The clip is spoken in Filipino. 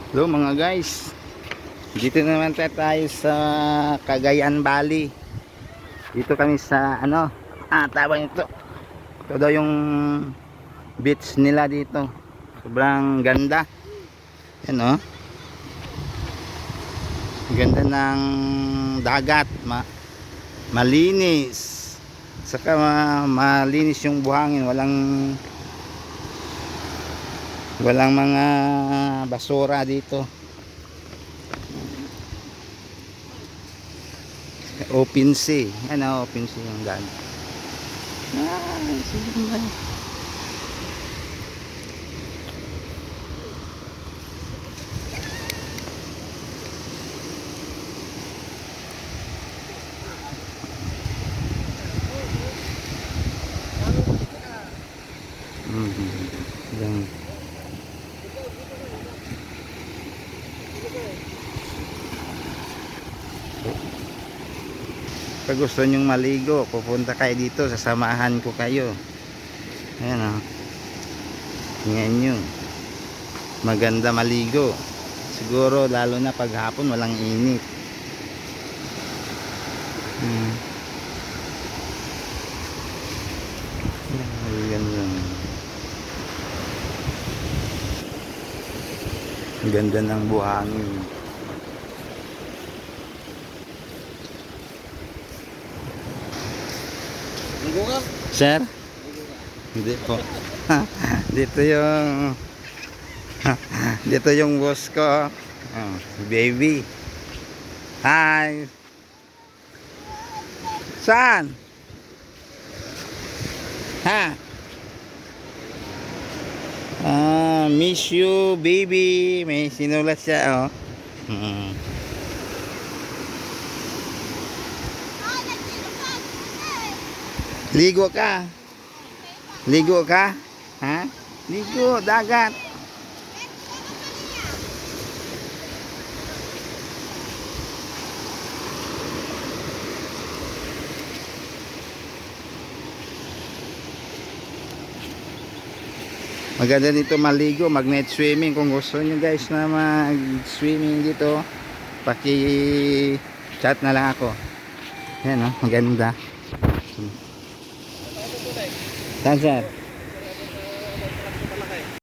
Hello mga guys, dito naman tayo sa Cagayan Valley. Dito kami sa tawag ito. Ito daw yung beach nila dito. Sobrang ganda. Yan oh. Ganda ng dagat, malinis. Saka malinis yung buhangin, walang mga basura dito. Open sea. Open sea yung dagat. Sige ba? Yan. Pag gusto nyong maligo, pupunta kayo dito, sasamahan ko kayo. Ayan o. Tingnan nyo. Maganda maligo. Siguro lalo na pag hapon walang init. Ganda. Ang ganda ng buhangin. Ligo ka? Sir? Hindi po. Dito yung dito yung boss ko. Baby. Hi. Saan? Ha? Miss you baby. May sinulat siya oh. Ligo ka? Ligo ka? Ha? Ligo, dagat. Maganda dito maligo, mag-net swimming. Kung gusto nyo guys na mag-swimming dito, paki-chat na lang ako. Yan oh, maganda. Saan sir?